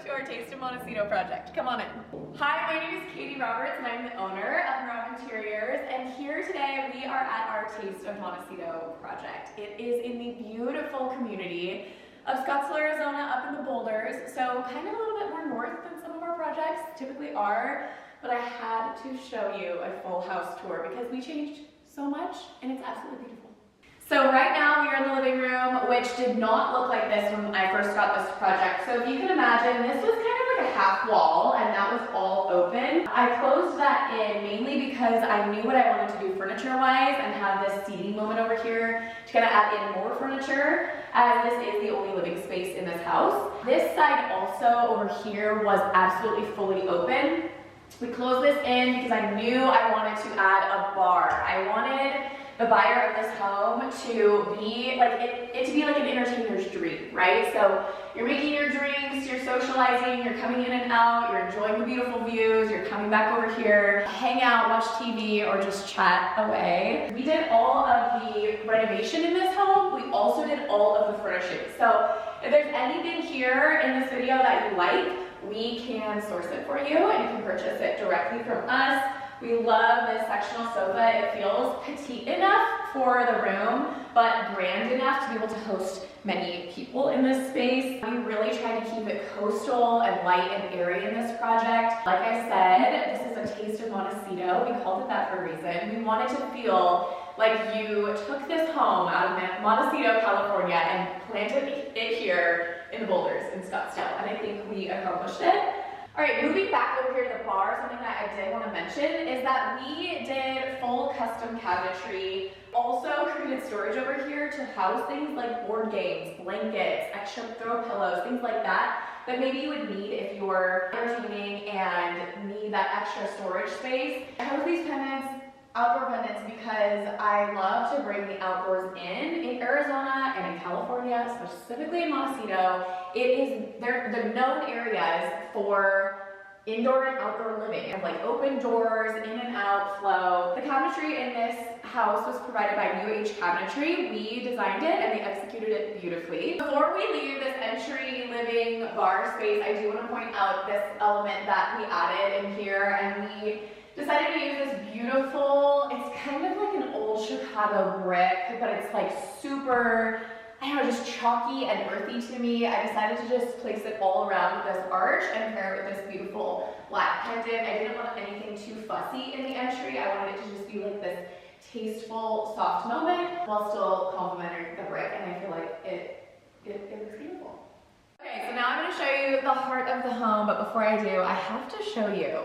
to our Taste of Montecito project. Come on in. Hi, my name is Katie Roberts and I'm the owner of Merav Interiors, and here today we are at our Taste of Montecito project. It is in the beautiful community of Scottsdale, Arizona, up in the boulders, so kind of a little bit more north than some of our projects typically are, but I had to show you a full house tour because we changed so much and it's absolutely beautiful. So right now we are in the living room, which did not look like this when I first got this project. So if you can imagine, this was kind of like a half wall and that was all open. I closed that in mainly because I knew what I wanted to do furniture-wise and have this seating moment over here to kind of add in more furniture, as this is the only living space in this house. This side also over here was absolutely fully open. We closed this in because I knew I wanted to add a bar. I wanted the buyer of this home to be like it to be like an entertainer's dream, right? So you're making your drinks, you're socializing, you're coming in and out, you're enjoying the beautiful views, you're coming back over here, hang out, watch TV, or just chat away. We did all of the renovation in this home. We also did all of the furnishing. So if there's anything here in this video that you like, we can source it for you and you can purchase it directly from us. We love this sectional sofa. It feels petite enough for the room, but grand enough to be able to host many people in this space. We really try to keep it coastal and light and airy in this project. Like I said, this is a Taste of Montecito. We called it that for a reason. We wanted to feel like you took this home out of Montecito, California, and planted it here in the boulders in Scottsdale, and I think we accomplished it. All right, moving back over here to the bar, something that I did want to mention is that we did full custom cabinetry, also created storage over here to house things like board games, blankets, extra throw pillows, things like that maybe you would need if you're entertaining and need that extra storage space. I chose these pendants, outdoor pendants, because I love to bring the outdoors in Arizona and in California, specifically in Montecito. They're the known areas for indoor and outdoor living, and like open doors, in and out flow. The cabinetry in this house was provided by New Age Cabinetry. We designed it and they executed it beautifully. Before we leave this entry living bar space, I do want to point out this element that we added in here, and we decided to use this beautiful, it's kind of like an old Chicago brick, but it's like super, I don't know, just chalky and earthy to me. I decided to just place it all around with this arch and pair it with this beautiful black pendant. I didn't want anything too fussy in the entry. I wanted it to just be like this tasteful, soft moment while still complementing the brick, and I feel like it looks beautiful. Okay, so now I'm going to show you the heart of the home, but before I do, I have to show you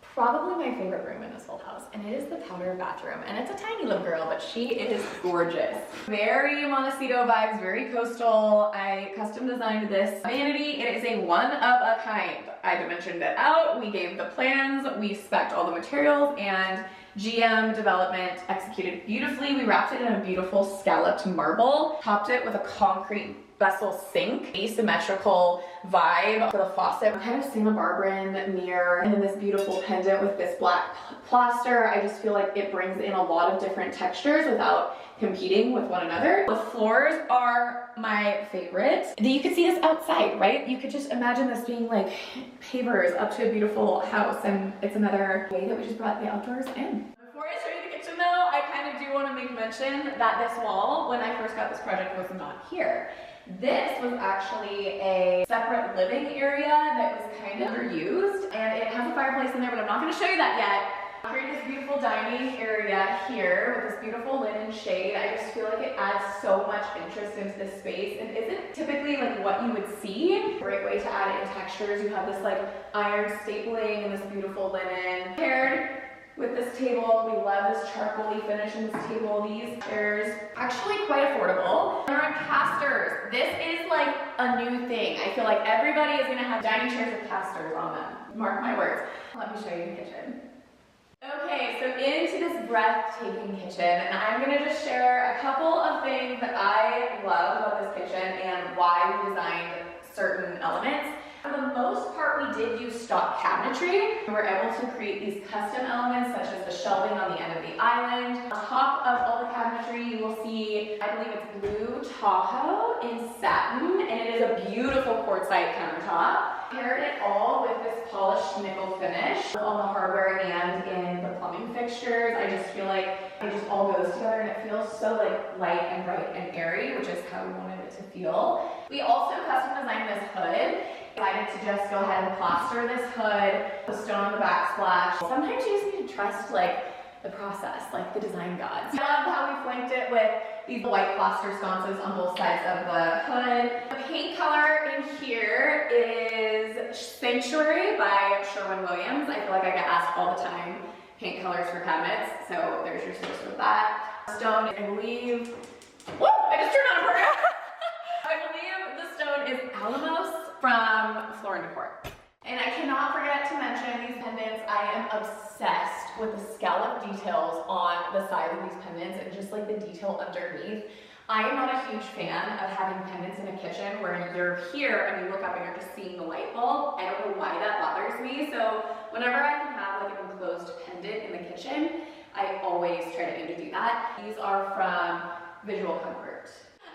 probably my favorite room in this whole house, and it is the powder bathroom. And it's a tiny little girl, but she is gorgeous. Very Montecito vibes, very coastal. I custom designed this vanity. It is a one of a kind. I dimensioned it out, we gave the plans, we spec'd all the materials, and GM development executed beautifully. We wrapped it in a beautiful scalloped marble, topped it with a concrete vessel sink, asymmetrical vibe for the faucet, kind of Santa Barbaran mirror, and then this beautiful pendant with this black plaster. I just feel like it brings in a lot of different textures without competing with one another. The floors are my favorite. You could see this outside, right? You could just imagine this being like pavers up to a beautiful house, and it's another way that we just brought the outdoors in. Before I show you the kitchen though, I kind of do want to make mention that this wall, when I first got this project, was not here. This was actually a separate living area that was kind of underused, and it has a fireplace in there, but I'm not going to show you that yet. I created this beautiful dining area here with this beautiful linen shade. I just feel like it adds so much interest into this space and isn't typically like what you would see. Great way to add in textures. You have this like iron stapling and this beautiful linen paired with this table. We love this charcoaly finish in this table. These chairs actually quite affordable. They're on casters. This is like a new thing. I feel like everybody is gonna have dining chairs with casters on them. Mark my words. Let me show you the kitchen. Okay, so into this breathtaking kitchen, and I'm gonna just share a couple of things that I love about this kitchen and why we designed certain elements. For the most part, we did use stock cabinetry. We were able to create these custom elements such as the shelving on the end of the island. On top of all the cabinetry, you will see, I believe it's blue Tahoe in satin, and it is a beautiful quartzite countertop. Paired it all with this polished nickel finish on the hardware and in the plumbing fixtures. I just feel like it just all goes together and it feels so like light and bright and airy, which is how we wanted it to feel. We also custom designed this hood. Decided to just go ahead and plaster this hood, the stone on the backsplash. Sometimes you just need to trust like the process, like the design gods. I love how we flanked it with these white plaster sconces on both sides of the hood. The paint color in here is Sanctuary by Sherwin-Williams. I feel like I get asked all the time paint colors for cabinets, so there's your source with that. Stone, I believe, whoa, I just turned on a program. I believe the stone is Alamos from Floor and Decor. And I cannot forget to mention these pendants. I am obsessed with the scallop details on the side of these pendants and just like the detail underneath. I am not a huge fan of having pendants in a kitchen where you're here and you look up and you're just seeing the light bulb. I don't know why that bothers me. So whenever I can have like an enclosed pendant in the kitchen, I always try to aim to do that. These are from Visual Comfort.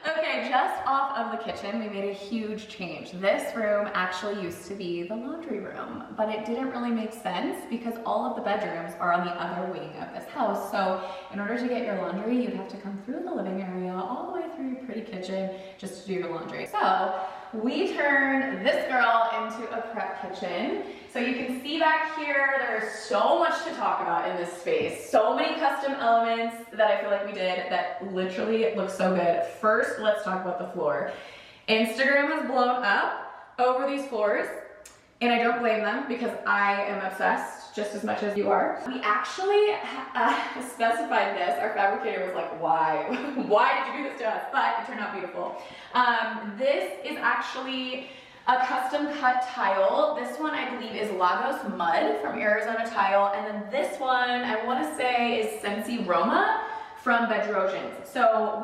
Okay, just off of the kitchen, we made a huge change. This room actually used to be the laundry room, but it didn't really make sense because all of the bedrooms are on the other wing of this house. So in order to get your laundry, you'd have to come through the living area, all the way through your pretty kitchen just to do your laundry. So we turned this girl into a prep kitchen. So you can see back here, there's so much to talk about in this space. So many custom elements that I feel like we did that literally look so good. First, let's talk about the floor. Instagram has blown up over these floors, and I don't blame them because I am obsessed just as much as you are. We actually specified this. Our fabricator was like, why? Why did you do this to us? But it turned out beautiful. This is actually a custom cut tile. This one I believe is Lagos Mud from Arizona Tile, and then this one I want to say is Sensi Roma from Bedrosians. So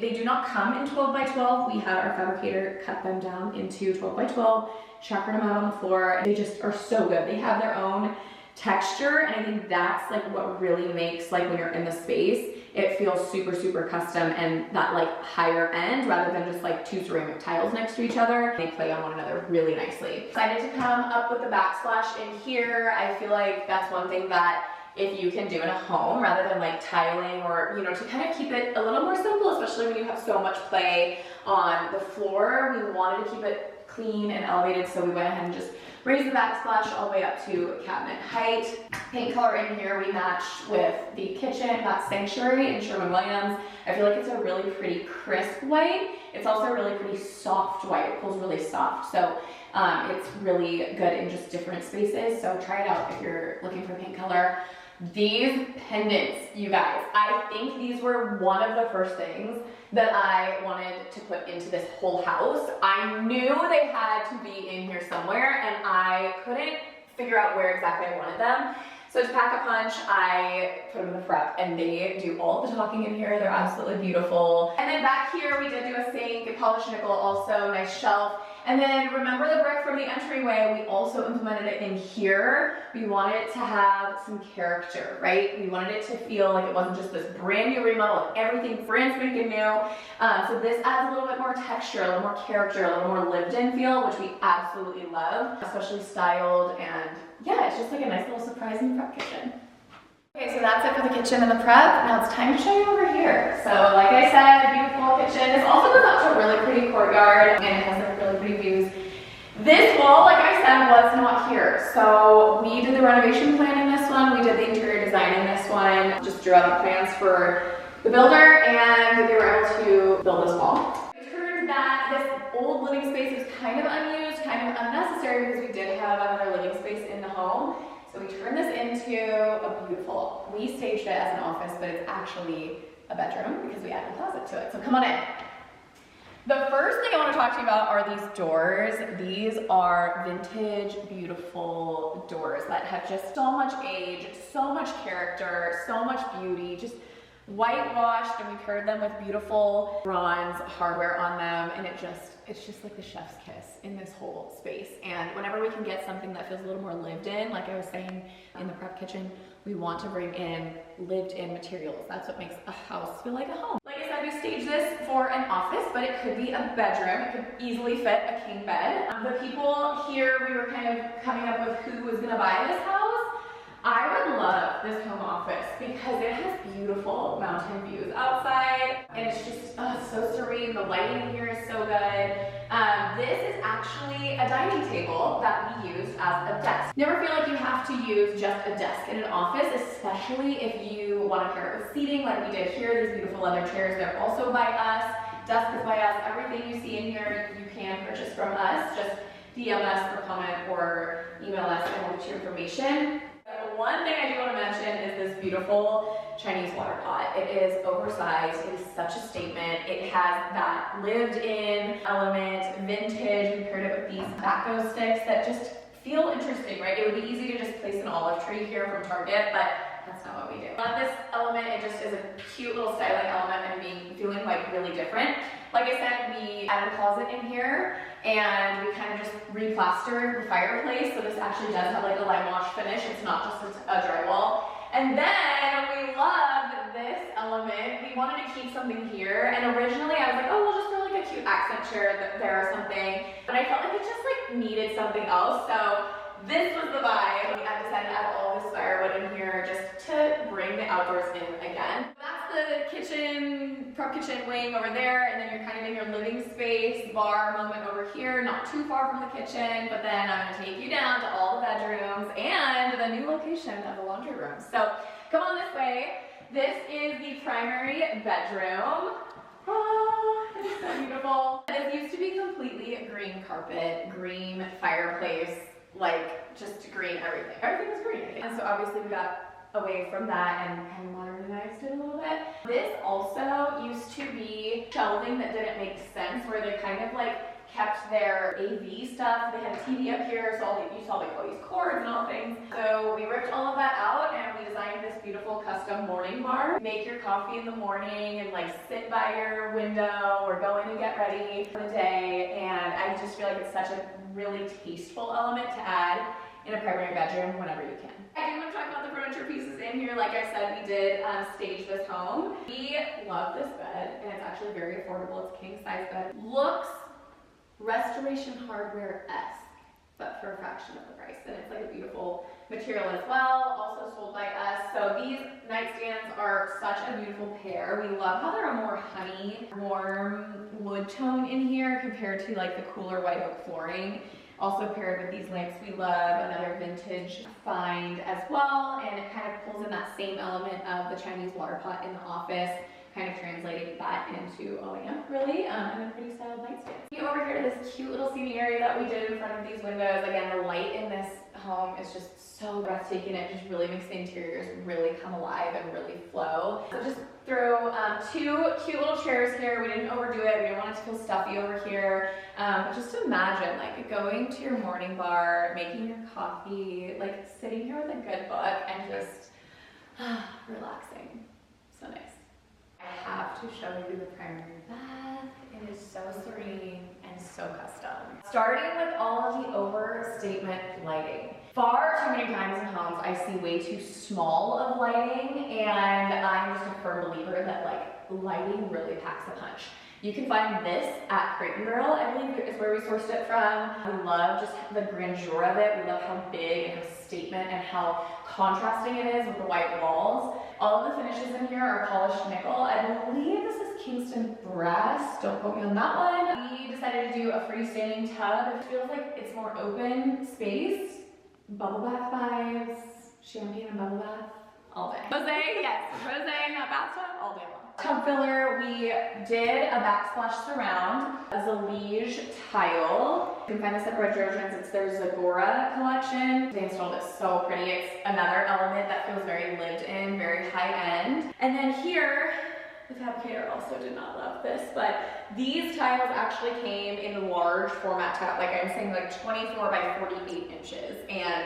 they do not come in 12 by 12. We had our fabricator cut them down into 12 by 12, checkered them out on the floor. They just are so good. They have their own texture, and I think that's like what really makes, like when you're in the space, it feels super, super custom and that like higher end rather than just like two ceramic tiles next to each other. They play on one another really nicely. Decided to come up with the backsplash in here. I feel like that's one thing that if you can do in a home rather than like tiling, or you know, to kind of keep it a little more simple, especially when you have so much play on the floor. We wanted to keep it clean and elevated, so we went ahead and just raised the backsplash all the way up to cabinet height. Paint color in here we matched with the kitchen. That's Sanctuary in Sherwin-Williams. I feel like it's a really pretty crisp white. It's also a really pretty soft white. It pulls really soft, so it's really good in just different spaces. So try it out if you're looking for paint color. These pendants, you guys, I think these were one of the first things that I wanted to put into this whole house. I knew they had to be in here somewhere, and I couldn't figure out where exactly I wanted them. So to pack a punch, I put them in the prep, and they do all the talking in here. They're absolutely beautiful. And then back here, we did do a sink, a polished nickel, also nice shelf. And then remember the brick from the entryway, we also implemented it in here. We wanted it to have some character, right? We wanted it to feel like it wasn't just this brand new remodel, everything brand spanking new. So this adds a little bit more texture, a little more character, a little more lived in feel, which we absolutely love, especially styled. And yeah, it's just like a nice little surprise in the prep kitchen. Okay, so that's it for the kitchen and the prep. Now it's time to show you over here. So like I said, beautiful kitchen. This also goes out to a really pretty courtyard, and it has like really pretty views. This wall, like I said, was not here. So we did the renovation plan in this one. We did the interior design in this one. Just drew out the plans for the builder, and they were able to build this wall. We turned this old living space was kind of unused, kind of unnecessary, because we did have another living space in the home. So we turned this into a beautiful, we staged it as an office, but it's actually a bedroom because we added a closet to it. So come on in. The first thing I want to talk to you about are these doors. These are vintage, beautiful doors that have just so much age, so much character, so much beauty, just whitewashed, and we paired them with beautiful bronze hardware on them, and it's just like the chef's kiss in this whole space. And whenever we can get something that feels a little more lived in, like I was saying in the prep kitchen, we want to bring in lived in materials. That's what makes a house feel like a home. Like I said, we staged this for an office, but it could be a bedroom. It could easily fit a king bed. The people here, we were kind of coming up with who was gonna buy this house. I would love this home office because it has beautiful mountain views outside, and it's just so serene. The lighting here is so good. This is actually a dining table that we used as a desk. Never feel like you have to use just a desk in an office, especially if you want to pair it with seating like we did here. These beautiful leather chairs, they're also by us. Desk is by us. Everything you see in here, you can purchase from us. Just DM us or comment or email us and we'll get your information. One thing I do want to mention is this beautiful Chinese water pot. It is oversized. It is such a statement. It has that lived-in element, vintage. We paired it with these tobacco sticks that just feel interesting, right? It would be easy to just place an olive tree here from Target, but that's not what we do. On this element, it just is a cute little styling element and feeling like really different. Like I said, we added a closet in here and we kind of just replastered the fireplace. So this actually does have like a lime wash finish. It's not just a drywall. And then we loved this element. We wanted to keep something here. And originally I was like, oh, we'll just throw like a cute accent chair there or something. But I felt like it just like needed something else. So this was the vibe. I decided to add all this firewood in here just to bring the outdoors in again. That's the kitchen, prep kitchen wing over there, and then you're kind of in your living space, bar moment over here, not too far from the kitchen, but then I'm gonna take you down to all the bedrooms and the new location of the laundry room. So come on this way. This is the primary bedroom. It's so beautiful. This used to be completely green carpet, green fireplace, like just green everything. Everything was green, I think. And so obviously we got away from that and kind of modernized it a little bit. This also used to be shelving that didn't make sense, where they kind of like kept their AV stuff. They had a TV up here, so you saw like all these cords and all things. So we ripped all of that out and we designed this beautiful custom morning bar. Make your coffee in the morning and like sit by your window or go in and get ready for the day. And I just feel like it's such a really tasteful element to add in a primary bedroom whenever you can. I do want to talk about the furniture pieces in here. Like I said, we did stage this home. We love this bed, and it's actually very affordable. It's a king size bed. Looks Restoration Hardware-esque, but for a fraction of the price. And it's like a beautiful material as well, also sold by us. So these nightstands are such a beautiful pair. We love how they're a more honey, warm wood tone in here compared to like the cooler white oak flooring. Also paired with these lamps, we love another vintage find as well, and it kind of pulls in that same element of the Chinese water pot in the office, kind of translating that into a lamp, really, and a pretty styled nightstand. Over here to this cute little seating area that we did in front of these windows. Again, the light in this home is just so breathtaking. It just really makes the interiors really come alive and really flow. So just threw two cute little chairs here. We didn't overdo it. We didn't want it to feel stuffy over here. But just imagine like going to your morning bar, making your coffee, like sitting here with a good book and just relaxing. So nice. I have to show you the primary bath. It is so serene and so custom. Starting with all of the overstatement lighting. Far too many times in homes I see way too small of lighting, and I'm just a firm believer that like lighting really packs a punch. You can find this at Crate & Barrel, I believe is where we sourced it from. We love just the grandeur of it. We love how big and how statement and how contrasting it is with the white walls. All of the finishes in here are polished nickel. I believe this is Kingston brass. Don't quote me on that one. We decided to do a freestanding tub. It feels like it's more open space. Bubble bath vibes, champagne and bubble bath, all day. Rosé, yes, rosé, not bathtub, all day long. Tub filler, we did a backsplash surround, a Zalige tile. You can find this at Red Trojans. It's their Zagora collection. They installed it so pretty. It's another element that feels very lived in, very high end. And then here, the fabricator also did not love this, but these tiles actually came in large format tile, like I'm saying, like 24 by 48 inches. And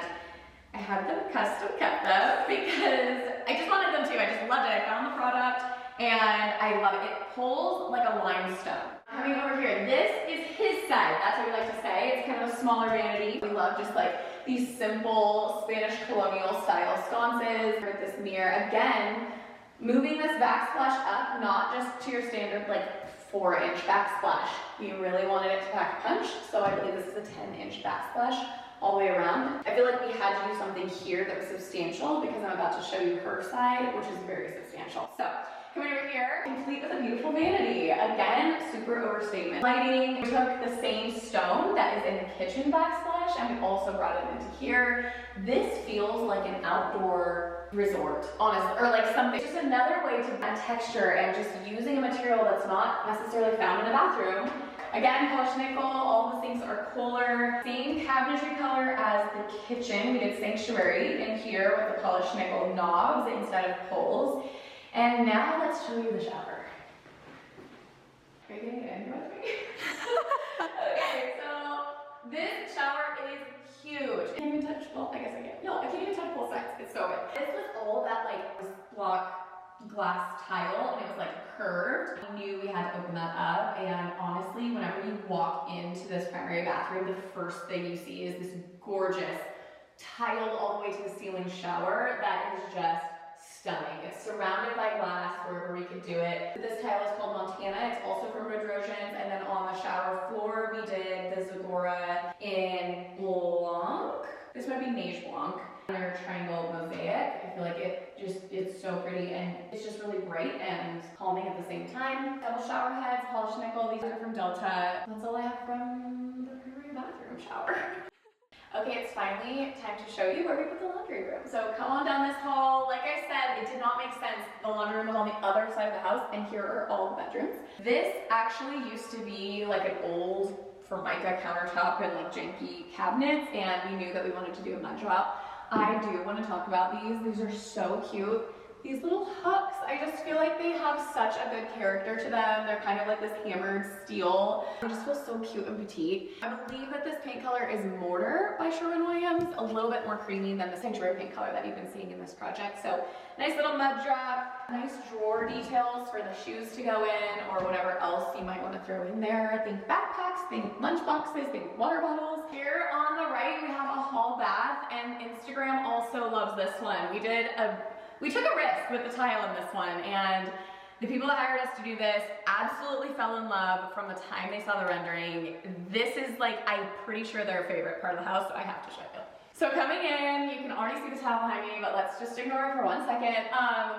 I had them custom kept them because I just wanted them to. I just loved it. I found the product and I love it. It pulls like a limestone. Coming over here, this is his side. That's what we like to say. It's kind of a smaller vanity. We love just like these simple Spanish colonial style sconces with this mirror. Again, moving this backsplash up, not just to your standard like 4-inch backsplash. We really wanted it to pack a punch, so I believe this is a 10-inch backsplash all the way around. I feel like we had to do something here that was substantial because I'm about to show you her side, which is very substantial. So, coming over here, complete with a beautiful vanity. Again, super overstatement. Lighting, we took the same stone that is in the kitchen backsplash and we also brought it into here. This feels like an outdoor resort, honestly, or like something. Just another way to add texture and just using a material that's not necessarily found in a bathroom. Again, polished nickel, all the things are kohler. Same cabinetry color as the kitchen. We did sanctuary in here with the polished nickel knobs instead of poles. And now let's show you the shower. Are you getting it in with me? Okay, so this shower is huge. I can't even touch, well, I guess I can. No, I can't even touch both sides. It's so good. This was all that like block glass tile and it was like curved. We knew we had to open that up, and honestly, whenever you walk into this primary bathroom, the first thing you see is this gorgeous tiled all the way to the ceiling shower that is just stunning. It's surrounded by glass wherever we could do it. This tile is called Montana. It's also from Rodrosians. And then on the shower floor, we did the Zagora in Blanc. This might be Neige Blanc. Their triangle mosaic. I feel like it's so pretty and it's just really bright and calming at the same time. Double shower heads, polished nickel. These are from Delta. That's all I have from the primary bathroom shower. Okay, it's finally time to show you where we put the laundry room. So come on down this hall. Like I said, it did not make sense. The laundry room was on the other side of the house, and here are all the bedrooms. This actually used to be like an old Formica countertop and like janky cabinets, and we knew that we wanted to do a mud drop. I do want to talk about these. These are so cute. These little hooks, I just feel like they have such a good character to them. They're kind of like this hammered steel. They just feel so cute and petite. I believe that this paint color is Mortar by Sherwin-Williams, a little bit more creamy than the Sanctuary paint color that you've been seeing in this project. So nice little mud drop, nice drawer details for the shoes to go in or whatever else you might want to throw in there. Think backpacks, think lunch boxes, think water bottles. Here on the right, we have a hall bath, and Instagram also loves this one. We took a risk with the tile in this one, and the people that hired us to do this absolutely fell in love from the time they saw the rendering. This is like, I'm pretty sure their favorite part of the house, so I have to show you. So coming in, you can already see the tile behind me, but let's just ignore it for 1 second.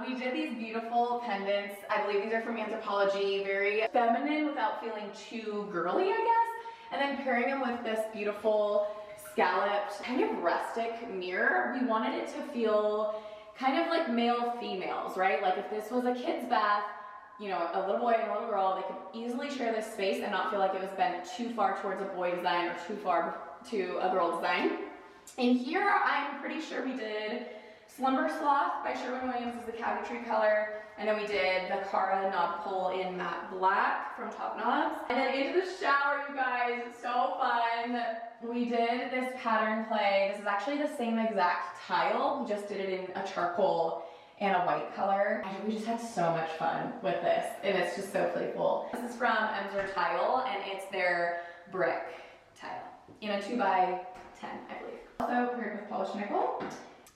We did these beautiful pendants. I believe these are from Anthropologie, very feminine without feeling too girly, I guess. And then pairing them with this beautiful scalloped, kind of rustic mirror. We wanted it to feel kind of like male females, right? Like if this was a kid's bath, you know, a little boy and a little girl, they could easily share this space and not feel like it was bent too far towards a boy design or too far to a girl design. In here, I'm pretty sure we did Slumber Sloth by Sherwin-Williams is the cabinetry color, and then we did the Cara knob pull in matte black from Top Knobs. And then into the shower, you guys, it's so fun. We did this pattern play. This is actually the same exact tile. We just did it in a charcoal and a white color. We just had so much fun with this, and it's just so playful. This is from Emser Tile, and it's their brick tile in a 2x10, I believe. Also paired with polished nickel.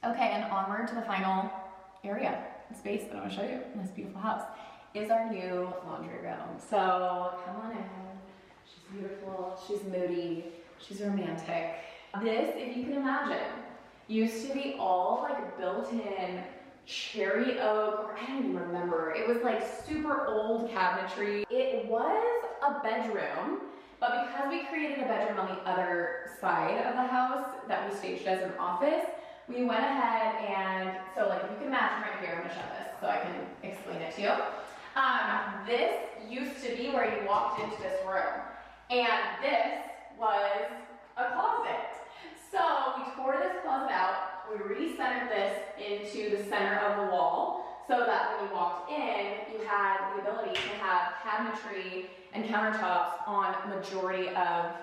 Okay, and onward to the final area, space that I'm gonna show you in this beautiful house, is our new laundry room. So come on in. She's beautiful, she's moody, she's romantic. This, if you can imagine, used to be all like built-in cherry oak, or I don't even remember. It was like super old cabinetry. It was a bedroom, but because we created a bedroom on the other side of the house that we staged as an office, we went ahead and, so like if you can imagine right here, I'm gonna show this so I can explain it to you. This used to be where you walked into this room, and this was a closet. So we tore this closet out, we re-centered this into the center of the wall so that when you walked in, you had the ability to have cabinetry and countertops on majority of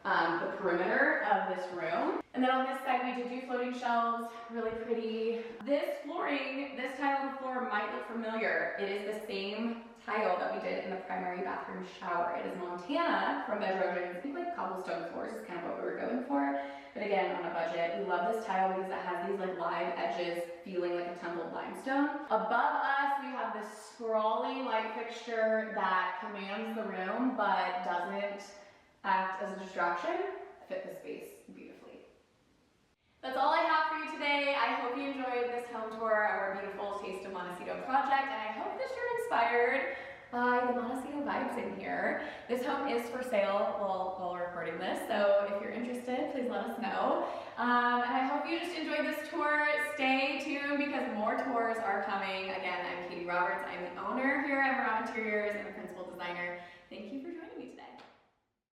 the perimeter of this room. And then on this side, we did do floating shelves, really pretty. This flooring, this tile on the floor might look familiar. It is the same tile that we did in the primary bathroom shower. It is Montana from Bedrosians. I think like cobblestone floors is kind of what we were going for. But again, on a budget. We love this tile because it has these like live edges feeling like a tumbled limestone. Above us, we have this sprawling light fixture that commands the room but doesn't act as a distraction. Fit the space beautifully. That's all I have for you today. I hope you enjoyed this home tour of our beautiful Taste of Montecito project, and I hope that you're inspired by the Montecito vibes in here. This home is for sale while we're recording this, so if you're interested, please let us know. And I hope you just enjoyed this tour. Stay tuned because more tours are coming. Again, I'm Katie Roberts. I'm the owner here at Merav Interiors and the principal designer.